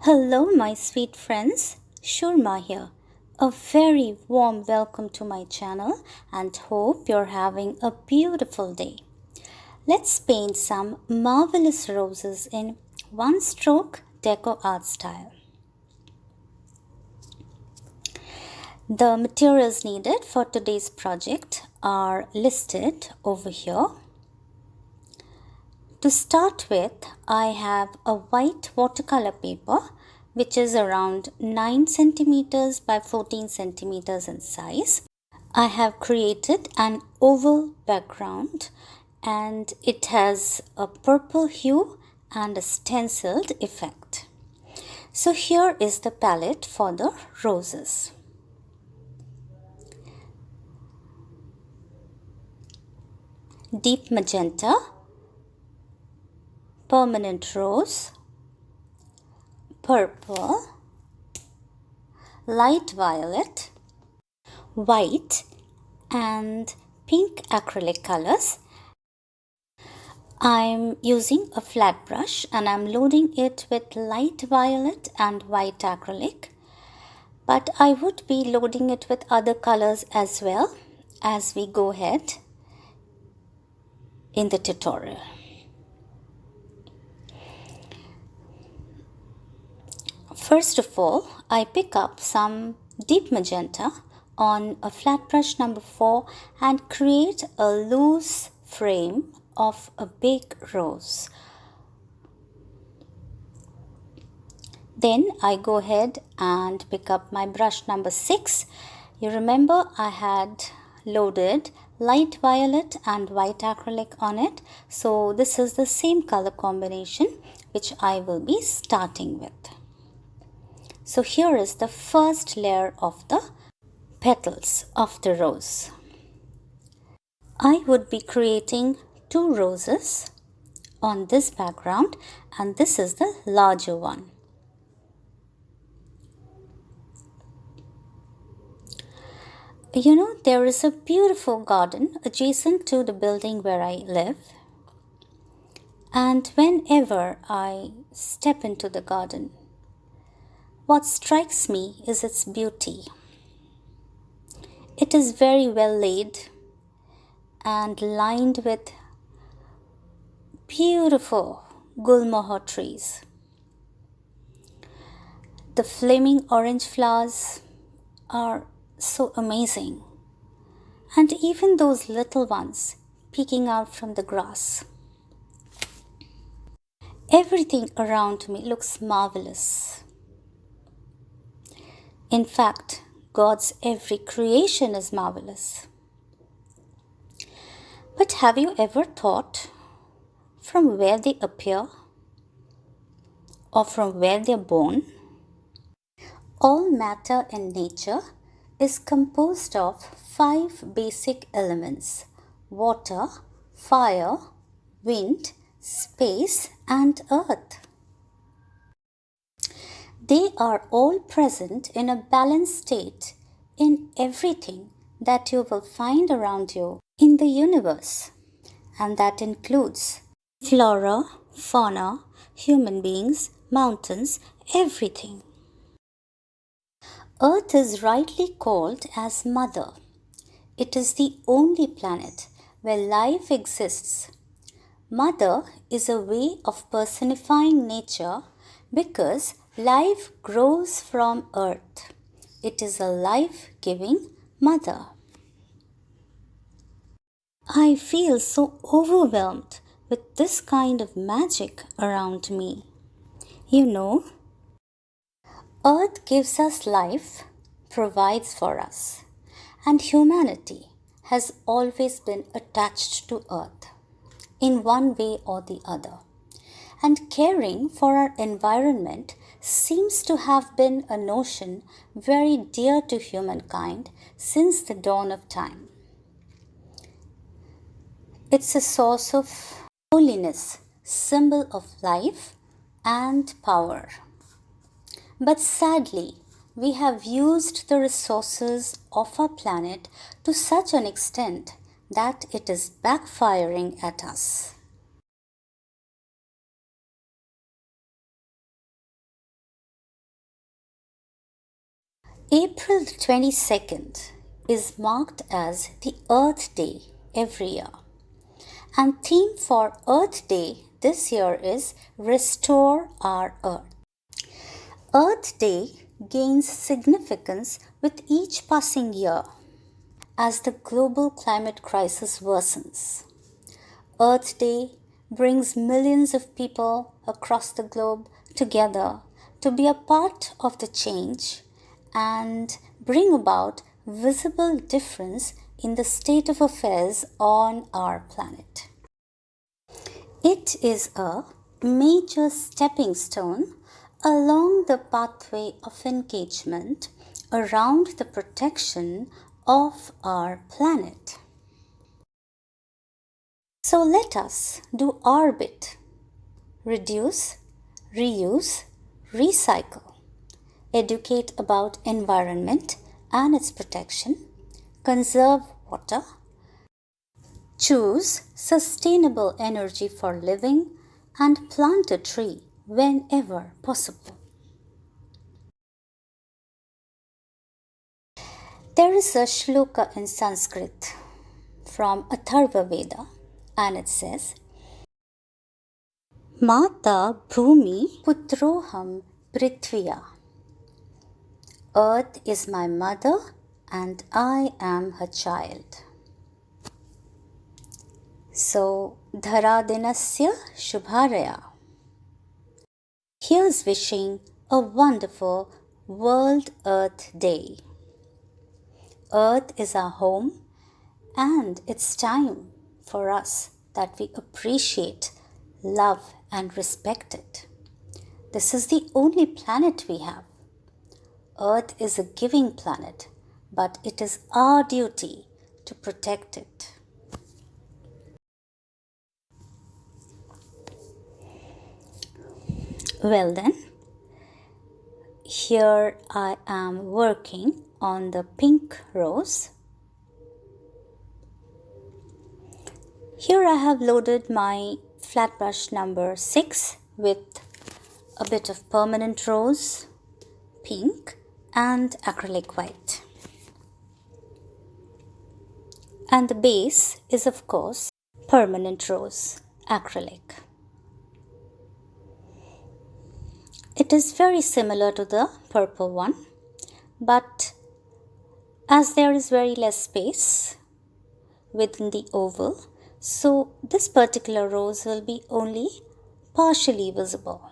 Hello, my sweet friends. Shurma here. A very warm welcome to my channel and hope you're having a beautiful day. Let's paint some marvelous roses in one stroke deco art style. The materials needed for today's project are listed over here. To start with, I have a white watercolor paper which is around 9 centimeters by 14 centimeters in size. I have created an oval background and it has a purple hue and a stencilled effect. So here is the palette for the roses. Deep magenta, permanent rose, purple, light violet, white and pink acrylic colors. I'm using a flat brush and I'm loading it with light violet and white acrylic, but I would be loading it with other colors as well as we go ahead in the tutorial. First of all, I pick up some deep magenta on a flat brush number 4 and create a loose frame of a big rose. Then I go ahead and pick up my brush number 6. You remember I had loaded light violet and white acrylic on it. So this is the same color combination which I will be starting with. So here is the first layer of the petals of the rose. I would be creating 2 roses on this background and this is the larger one. You know, there is a beautiful garden adjacent to the building where I live. And whenever I step into the garden, what strikes me is its beauty. It is very well laid and lined with beautiful gulmohar trees. The flaming orange flowers are so amazing, and even those little ones peeking out from the grass. Everything around me looks marvelous. In fact, God's every creation is marvelous. But have you ever thought from where they appear or from where they are born? All matter in nature is composed of 5 basic elements: water, fire, wind, space, and earth. They are all present in a balanced state in everything that you will find around you in the universe, and that includes flora, fauna, human beings, mountains, everything. Earth is rightly called as Mother. It is the only planet where life exists. Mother is a way of personifying nature because life grows from earth. It is a life-giving mother. I feel so overwhelmed with this kind of magic around me. You know, earth gives us life, provides for us, and humanity has always been attached to earth in one way or the other. And caring for our environment seems to have been a notion very dear to humankind since the dawn of time. It's a source of holiness, symbol of life and power. But sadly, we have used the resources of our planet to such an extent that it is backfiring at us. April 22nd is marked as the Earth Day every year. And theme for Earth Day this year is Restore Our Earth. Earth Day gains significance with each passing year as the global climate crisis worsens. Earth Day brings millions of people across the globe together to be a part of the change and bring about visible difference in the state of affairs on our planet. It is a major stepping stone along the pathway of engagement around the protection of our planet. So let us do our bit. Reduce, reuse, recycle. Educate about environment and its protection. Conserve water. Choose sustainable energy for living and plant a tree whenever possible. There is a shloka in Sanskrit from Atharva Veda and it says, Mata Bhumi Putroham Prithviya. Earth is my mother and I am her child. So, Dhara Dinasya Shubharaya. Here's wishing a wonderful World Earth Day. Earth is our home and it's time for us that we appreciate, love and respect it. This is the only planet we have. Earth is a giving planet, but it is our duty to protect it. Well then, here I am working on the pink rose. Here I have loaded my flat brush number 6 with a bit of permanent rose, pink and acrylic white. And the base is of course permanent rose, acrylic. It is very similar to the purple one, but as there is very less space within the oval, so this particular rose will be only partially visible.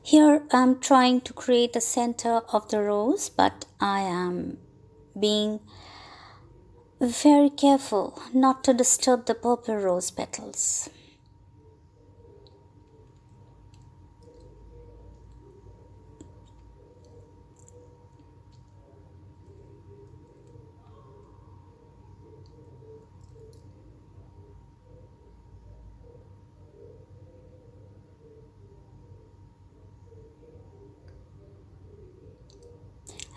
Here I am trying to create the center of the rose, but I am being very careful not to disturb the purple rose petals.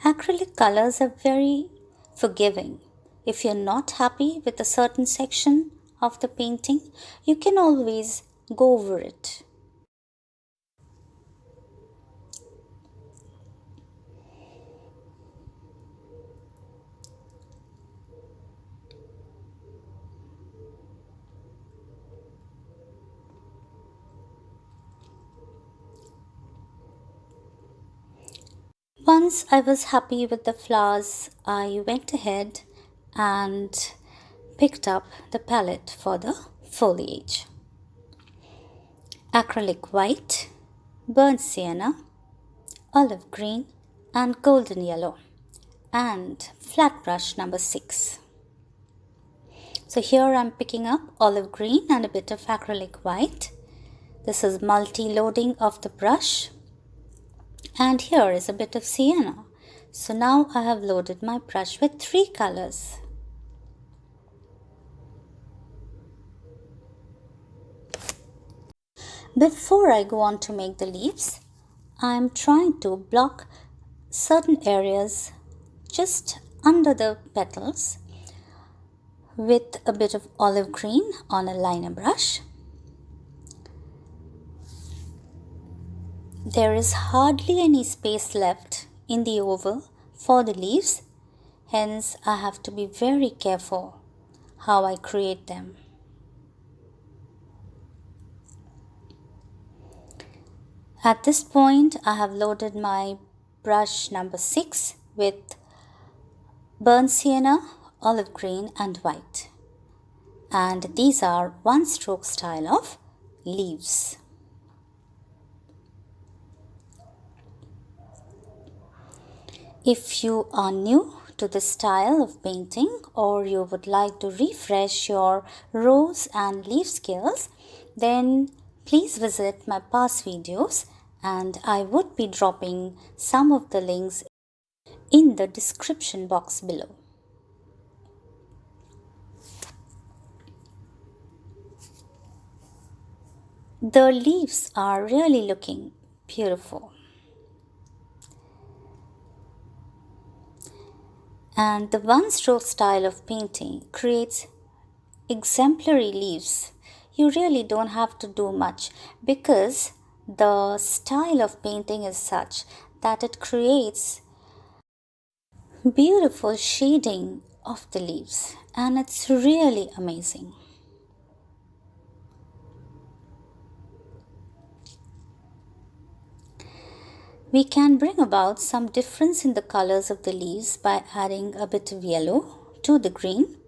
Acrylic colors are very forgiving. If you're not happy with a certain section of the painting, you can always go over it. Once I was happy with the flowers, I went ahead and picked up the palette for the foliage. Acrylic white, burnt sienna, olive green and golden yellow, and flat brush number 6. So here I'm picking up olive green and a bit of acrylic white. This is multi-loading of the brush. And here is a bit of sienna. So now I have loaded my brush with 3 colors. Before I go on to make the leaves, I'm trying to block certain areas just under the petals with a bit of olive green on a liner brush. There is hardly any space left in the oval for the leaves, hence I have to be very careful how I create them. At this point, I have loaded my brush number 6 with burnt sienna, olive green and white. And these are one stroke style of leaves. If you are new to this style of painting or you would like to refresh your rose and leaf skills, then please visit my past videos and I would be dropping some of the links in the description box below. The leaves are really looking beautiful. And the one stroke style of painting creates exemplary leaves. You really don't have to do much because the style of painting is such that it creates beautiful shading of the leaves, and it's really amazing. We can bring about some difference in the colors of the leaves by adding a bit of yellow to the green.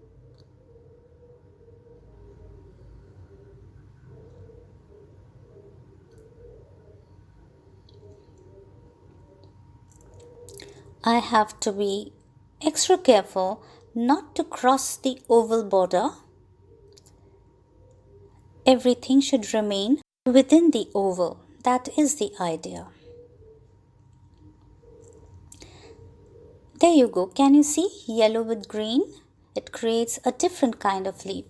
I have to be extra careful not to cross the oval border. Everything should remain within the oval. That is the idea. There you go. Can you see yellow with green? It creates a different kind of leaf.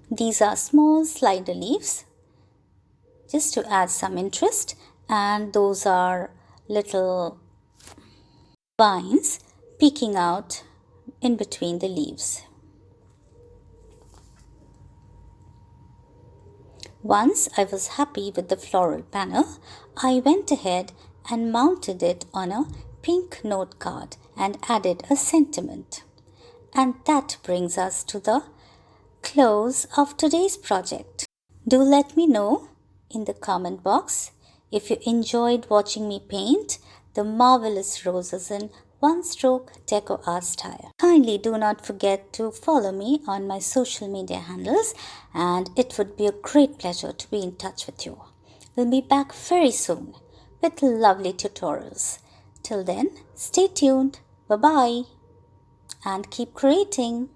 These are small slider leaves just to add some interest, and those are little vines peeking out in between the leaves. Once I was happy with the floral panel, I went ahead and mounted it on a pink note card and added a sentiment. And that brings us to the close of today's project. Do let me know in the comment box if you enjoyed watching me paint the Marvellous Roses in one stroke deco art style. Kindly do not forget to follow me on my social media handles, and it would be a great pleasure to be in touch with you. We'll be back very soon with lovely tutorials. Till then, stay tuned, bye bye, and keep creating.